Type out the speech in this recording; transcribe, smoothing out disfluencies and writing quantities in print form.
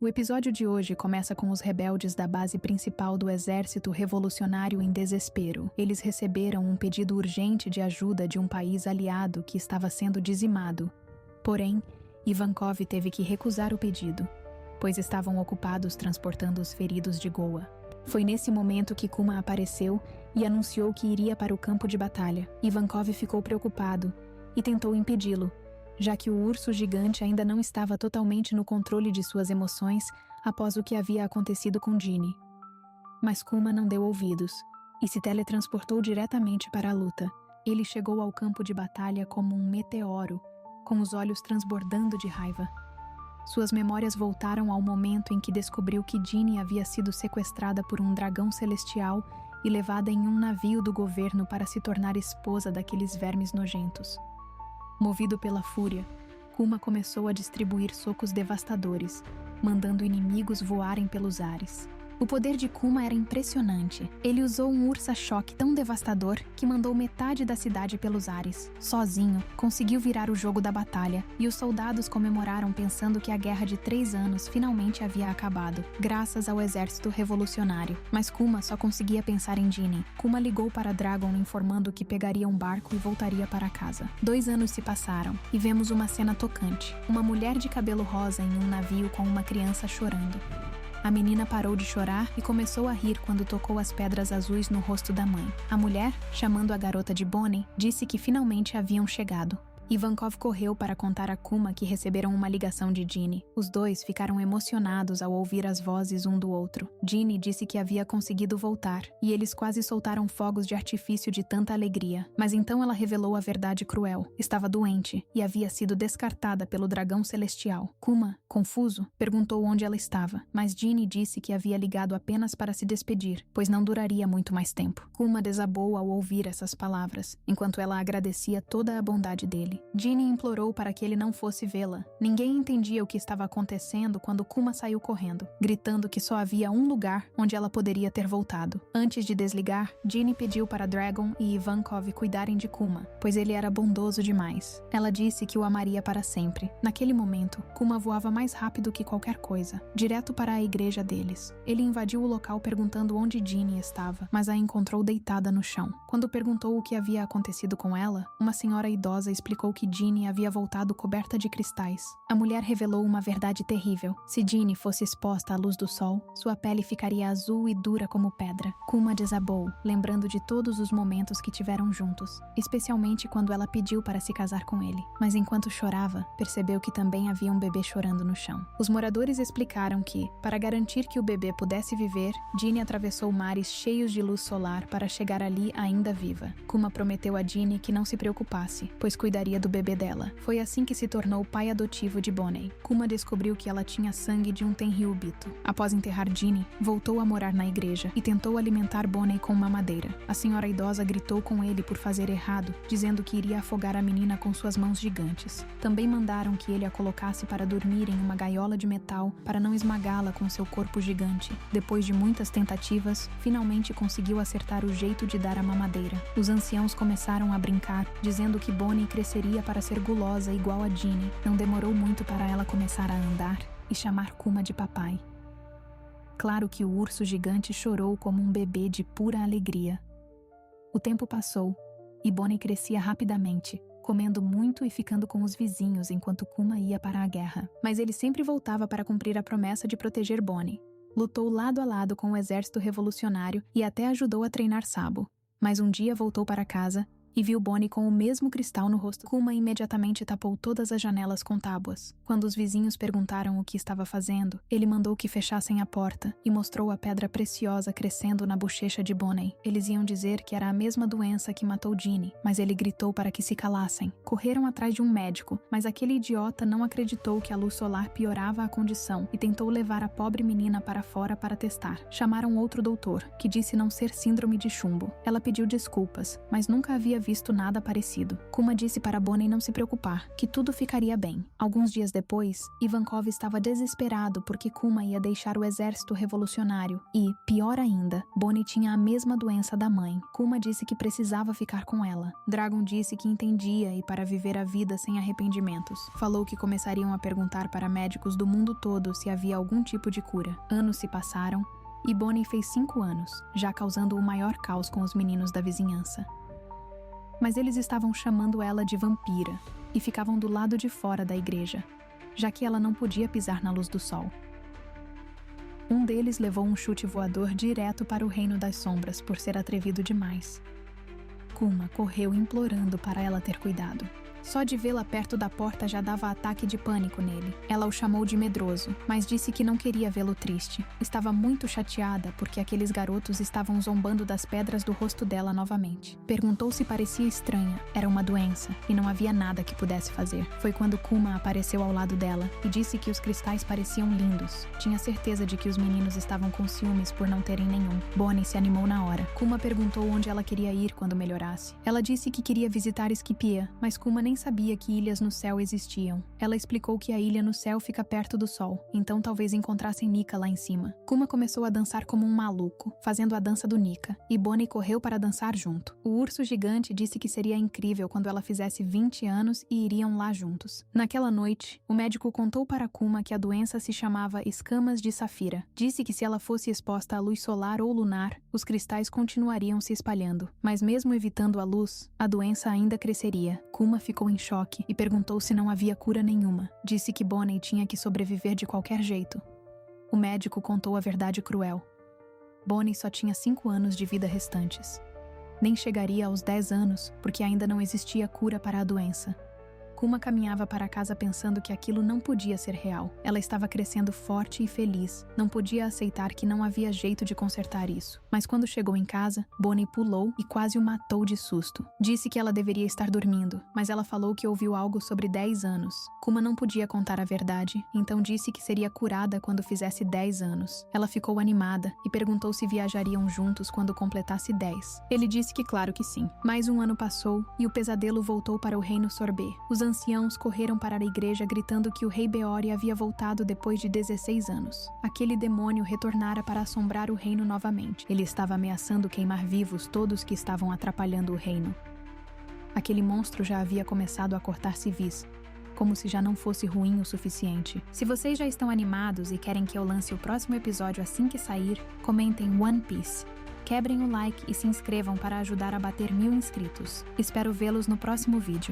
O episódio de hoje começa com os rebeldes da base principal do exército revolucionário em desespero. Eles receberam um pedido urgente de ajuda de um país aliado que estava sendo dizimado. Porém, Ivankov teve que recusar o pedido, pois estavam ocupados transportando os feridos de Goa. Foi nesse momento que Kuma apareceu e anunciou que iria para o campo de batalha. Ivankov ficou preocupado e tentou impedi-lo, já que o urso gigante ainda não estava totalmente no controle de suas emoções após o que havia acontecido com Ginny. Mas Kuma não deu ouvidos e se teletransportou diretamente para a luta. Ele chegou ao campo de batalha como um meteoro, com os olhos transbordando de raiva. Suas memórias voltaram ao momento em que descobriu que Ginny havia sido sequestrada por um dragão celestial e levada em um navio do governo para se tornar esposa daqueles vermes nojentos. Movido pela fúria, Kuma começou a distribuir socos devastadores, mandando inimigos voarem pelos ares. O poder de Kuma era impressionante. Ele usou um ursa-choque tão devastador que mandou metade da cidade pelos ares. Sozinho, conseguiu virar o jogo da batalha, e os soldados comemoraram pensando que a guerra de 3 anos finalmente havia acabado, graças ao exército revolucionário. Mas Kuma só conseguia pensar em Ginny. Kuma ligou para Dragon informando que pegaria um barco e voltaria para casa. 2 anos se passaram, e vemos uma cena tocante. Uma mulher de cabelo rosa em um navio com uma criança chorando. A menina parou de chorar e começou a rir quando tocou as pedras azuis no rosto da mãe. A mulher, chamando a garota de Bonnie, disse que finalmente haviam chegado. Ivankov correu para contar a Kuma que receberam uma ligação de Ginny. Os dois ficaram emocionados ao ouvir as vozes um do outro. Ginny disse que havia conseguido voltar, e eles quase soltaram fogos de artifício de tanta alegria. Mas então ela revelou a verdade cruel. Estava doente e havia sido descartada pelo dragão celestial. Kuma, confuso, perguntou onde ela estava, mas Ginny disse que havia ligado apenas para se despedir, pois não duraria muito mais tempo. Kuma desabou ao ouvir essas palavras, enquanto ela agradecia toda a bondade dele. Ginny implorou para que ele não fosse vê-la. Ninguém entendia o que estava acontecendo quando Kuma saiu correndo, gritando que só havia um lugar onde ela poderia ter voltado. Antes de desligar, Ginny pediu para Dragon e Ivankov cuidarem de Kuma, pois ele era bondoso demais. Ela disse que o amaria para sempre. Naquele momento, Kuma voava mais rápido que qualquer coisa, direto para a igreja deles. Ele invadiu o local perguntando onde Ginny estava, mas a encontrou deitada no chão. Quando perguntou o que havia acontecido com ela, uma senhora idosa explicou que Ginny havia voltado coberta de cristais. A mulher revelou uma verdade terrível. Se Ginny fosse exposta à luz do sol, sua pele ficaria azul e dura como pedra. Kuma desabou, lembrando de todos os momentos que tiveram juntos, especialmente quando ela pediu para se casar com ele. Mas enquanto chorava, percebeu que também havia um bebê chorando no chão. Os moradores explicaram que, para garantir que o bebê pudesse viver, Ginny atravessou mares cheios de luz solar para chegar ali ainda viva. Kuma prometeu a Ginny que não se preocupasse, pois cuidaria do bebê dela. Foi assim que se tornou pai adotivo de Bonnie. Kuma descobriu que ela tinha sangue de um Tenryubito. Após enterrar Ginny, voltou a morar na igreja e tentou alimentar Bonnie com mamadeira. A senhora idosa gritou com ele por fazer errado, dizendo que iria afogar a menina com suas mãos gigantes. Também mandaram que ele a colocasse para dormir em uma gaiola de metal para não esmagá-la com seu corpo gigante. Depois de muitas tentativas, finalmente conseguiu acertar o jeito de dar a mamadeira. Os anciãos começaram a brincar, dizendo que Bonnie cresceria para ser gulosa igual a Ginny. Não demorou muito para ela começar a andar e chamar Kuma de papai. Claro que o urso gigante chorou como um bebê de pura alegria. O tempo passou e Bonnie crescia rapidamente, comendo muito e ficando com os vizinhos enquanto Kuma ia para a guerra. Mas ele sempre voltava para cumprir a promessa de proteger Bonnie. Lutou lado a lado com o exército revolucionário e até ajudou a treinar Sabo. Mas um dia voltou para casa e viu Bonnie com o mesmo cristal no rosto. Kuma imediatamente tapou todas as janelas com tábuas. Quando os vizinhos perguntaram o que estava fazendo, ele mandou que fechassem a porta e mostrou a pedra preciosa crescendo na bochecha de Bonnie. Eles iam dizer que era a mesma doença que matou Ginny, mas ele gritou para que se calassem. Correram atrás de um médico, mas aquele idiota não acreditou que a luz solar piorava a condição e tentou levar a pobre menina para fora para testar. Chamaram outro doutor, que disse não ser síndrome de chumbo. Ela pediu desculpas, mas nunca havia visto nada parecido. Kuma disse para Bonnie não se preocupar, que tudo ficaria bem. Alguns dias depois, Ivankov estava desesperado porque Kuma ia deixar o exército revolucionário e, pior ainda, Bonnie tinha a mesma doença da mãe. Kuma disse que precisava ficar com ela. Dragon disse que entendia e para viver a vida sem arrependimentos. Falou que começariam a perguntar para médicos do mundo todo se havia algum tipo de cura. Anos se passaram e Bonnie fez 5 anos, já causando o maior caos com os meninos da vizinhança. Mas eles estavam chamando ela de vampira e ficavam do lado de fora da igreja, já que ela não podia pisar na luz do sol. Um deles levou um chute voador direto para o reino das sombras por ser atrevido demais. Kuma correu implorando para ela ter cuidado. Só de vê-la perto da porta já dava ataque de pânico nele. Ela o chamou de medroso, mas disse que não queria vê-lo triste. Estava muito chateada porque aqueles garotos estavam zombando das pedras do rosto dela novamente. Perguntou se parecia estranha. Era uma doença e não havia nada que pudesse fazer. Foi quando Kuma apareceu ao lado dela e disse que os cristais pareciam lindos. Tinha certeza de que os meninos estavam com ciúmes por não terem nenhum. Bonnie se animou na hora. Kuma perguntou onde ela queria ir quando melhorasse. Ela disse que queria visitar Skipia, mas Kuma nem sabia que ilhas no céu existiam. Ela explicou que a ilha no céu fica perto do sol, então talvez encontrassem Nika lá em cima. Kuma começou a dançar como um maluco, fazendo a dança do Nika, e Bonnie correu para dançar junto. O urso gigante disse que seria incrível quando ela fizesse 20 anos e iriam lá juntos. Naquela noite, o médico contou para Kuma que a doença se chamava escamas de safira. Disse que se ela fosse exposta à luz solar ou lunar, os cristais continuariam se espalhando, mas mesmo evitando a luz, a doença ainda cresceria. Kuma ficou em choque e perguntou se não havia cura nenhuma. Disse que Bonnie tinha que sobreviver de qualquer jeito. O médico contou a verdade cruel. Bonnie só tinha 5 anos de vida restantes. Nem chegaria aos 10 anos, porque ainda não existia cura para a doença. Kuma caminhava para casa pensando que aquilo não podia ser real. Ela estava crescendo forte e feliz. Não podia aceitar que não havia jeito de consertar isso. Mas quando chegou em casa, Bonnie pulou e quase o matou de susto. Disse que ela deveria estar dormindo, mas ela falou que ouviu algo sobre 10 anos. Kuma não podia contar a verdade, então disse que seria curada quando fizesse 10 anos. Ela ficou animada e perguntou se viajariam juntos quando completasse 10. Ele disse que claro que sim. Mais um ano passou e o pesadelo voltou para o reino Sorbet. Os anciãos correram para a igreja gritando que o rei Beori havia voltado depois de 16 anos. Aquele demônio retornara para assombrar o reino novamente. Ele estava ameaçando queimar vivos todos que estavam atrapalhando o reino. Aquele monstro já havia começado a cortar civis, como se já não fosse ruim o suficiente. Se vocês já estão animados e querem que eu lance o próximo episódio assim que sair, comentem One Piece. Quebrem o like e se inscrevam para ajudar a bater 1000 inscritos. Espero vê-los no próximo vídeo.